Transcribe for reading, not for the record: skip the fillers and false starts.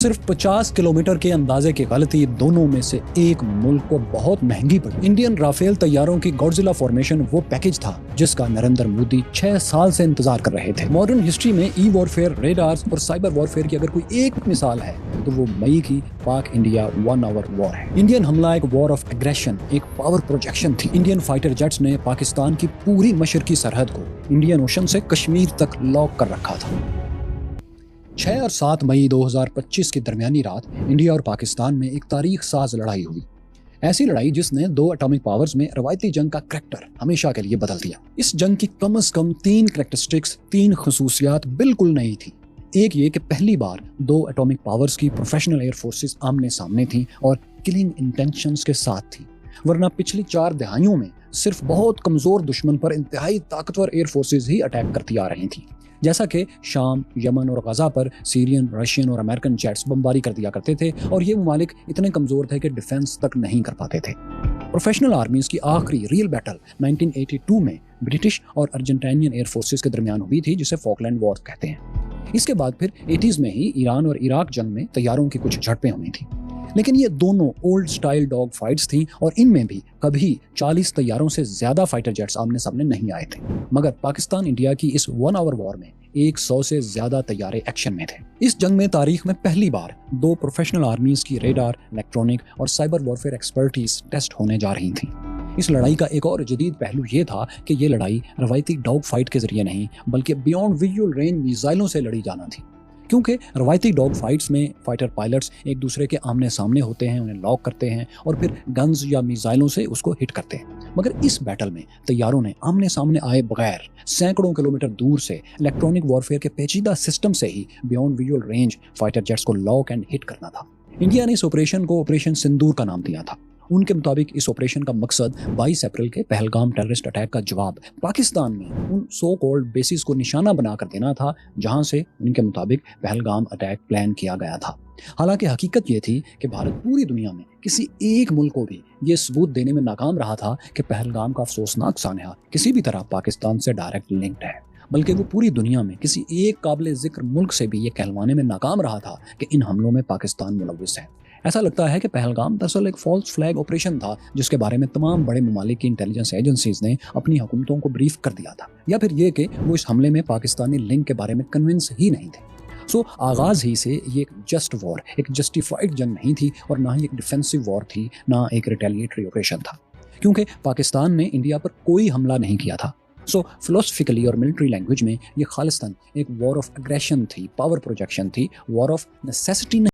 सिर्फ 50 किलोमीटर के अंदाजे की गलती दोनों में से एक मुल्क को बहुत महंगी पड़ी। इंडियन राफेल तैयारों की गॉडजिला फॉर्मेशन वो पैकेज था जिसका नरेंद्र मोदी 6 साल से इंतजार कर रहे थे। मॉडर्न हिस्ट्री में ई वॉरफेयर, रेडार्स और साइबर वॉरफेयर की अगर कोई एक मिसाल है तो वो मई की पाक इंडिया 1 आवर वॉर है। इंडियन हमला एक वॉर ऑफ एग्रेशन, एक पावर प्रोजेक्शन थी। इंडियन फाइटर जेट्स ने पाकिस्तान की पूरी मशरकी सरहद को इंडियन ओशन से कश्मीर तक लॉक कर रखा था। 6 और 7 मई 2025 की दरमियानी रात इंडिया और पाकिस्तान में एक तारीख साज लड़ाई हुई। ऐसी लड़ाई जिसने 2 एटॉमिक पावर्स में रवायती जंग का करैक्टर हमेशा के लिए बदल दिया। इस जंग की कम से कम 3 करैक्टरिस्टिक्स, 3 खसूसियात बिल्कुल नई थी। एक ये कि पहली बार 2 एटॉमिक पावर्स की प्रोफेशनल एयर फोर्सेस आमने सामने थी और किलिंग इंटेंशंस के साथ थी, वरना पिछली 4 दहाइयों में सिर्फ बहुत कमजोर दुश्मन पर इंतहाई ताकतवर एयर फोर्सेस ही अटैक करती आ रही थी। जैसा कि शाम, यमन और गजा पर सीरियन, रशियन और अमेरिकन जेट्स बमबारी कर दिया करते थे और ये ममालिक इतने कमजोर थे कि डिफेंस तक नहीं कर पाते थे। प्रोफेशनल आर्मीज की आखिरी रियल बैटल 1982 में ब्रिटिश और अर्जेंटाइनियन एयर फोर्सेस के दरमियान हुई थी, जिसे फॉकलैंड वॉर कहते हैं। इसके बाद फिर 80s में ही ईरान और इराक जंग में तैयारों की कुछ झड़पें हुई थी, लेकिन ये दोनों ओल्ड स्टाइल डॉग फाइट्स थी और इनमें भी कभी 40 तैयारों से ज्यादा फाइटर जेट्स आमने सामने नहीं आए थे। मगर पाकिस्तान इंडिया की इस 1 आवर वॉर में 100 से ज्यादा तैयारे एक्शन में थे। इस जंग में तारीख में पहली बार 2 प्रोफेशनल आर्मीज की रेडार, इलेक्ट्रॉनिक और साइबर वॉरफेयर एक्सपर्टीज टेस्ट होने जा रही थी। इस लड़ाई का एक और जदीद पहलू ये था कि ये लड़ाई रवायती डॉग फाइट के जरिए नहीं बल्कि बियॉन्ड विजुअल रेंज मिसाइलों से लड़ी जाना थी, क्योंकि रवायती डॉग फाइट्स में फाइटर पायलट्स एक दूसरे के आमने सामने होते हैं, उन्हें लॉक करते हैं और फिर गन्स या मिसाइलों से उसको हिट करते हैं। मगर इस बैटल में तैयारों ने आमने सामने आए बगैर सैकड़ों किलोमीटर दूर से इलेक्ट्रॉनिक वॉरफेयर के पेचीदा सिस्टम से ही beyond visual range fighter jets को लॉक एंड हिट करना था। इंडिया ने इस ऑपरेशन को ऑपरेशन सिंदूर का नाम दिया था। उनके मुताबिक इस ऑपरेशन का मकसद 22 अप्रैल के पहलगाम टेररिस्ट अटैक का जवाब पाकिस्तान में उन सो कॉल्ड बेसिस को निशाना बनाकर देना था जहां से उनके मुताबिक पहलगाम अटैक प्लान किया गया था। हालांकि हकीकत ये थी कि भारत पूरी दुनिया में किसी एक मुल्क को भी ये सबूत देने में नाकाम रहा था कि पहलगाम का अफसोसनाक सान्या किसी भी तरह पाकिस्तान से डायरेक्ट लिंक्ड है, बल्कि वो पूरी दुनिया में किसी एक काबिल जिक्र मुल्क से भी ये कहलवाने में नाकाम रहा था कि इन हमलों में पाकिस्तान मुलव्विस है। ऐसा लगता है कि पहलगाम दरअसल एक फॉल्स फ्लैग ऑपरेशन था जिसके बारे में तमाम बड़े ममालिक की इंटेलिजेंस एजेंसीज ने अपनी हुकूमतों को ब्रीफ कर दिया था, या फिर ये कि वो इस हमले में पाकिस्तानी लिंक के बारे में कन्विंस ही नहीं थे। सो आगाज ही से ये एक जस्ट वॉर, एक जस्टिफाइड जंग नहीं थी और ना ही एक डिफेंसिव वॉर थी, ना एक रिटेलिएटरी ऑपरेशन था, क्योंकि पाकिस्तान ने इंडिया पर कोई हमला नहीं किया था। सो फिलोसफिकली और मिलिट्री लैंग्वेज में ये खालिस्तान एक वॉर ऑफ एग्रेशन थी, पावर प्रोजेक्शन थी, वॉर ऑफ नेसेसिटी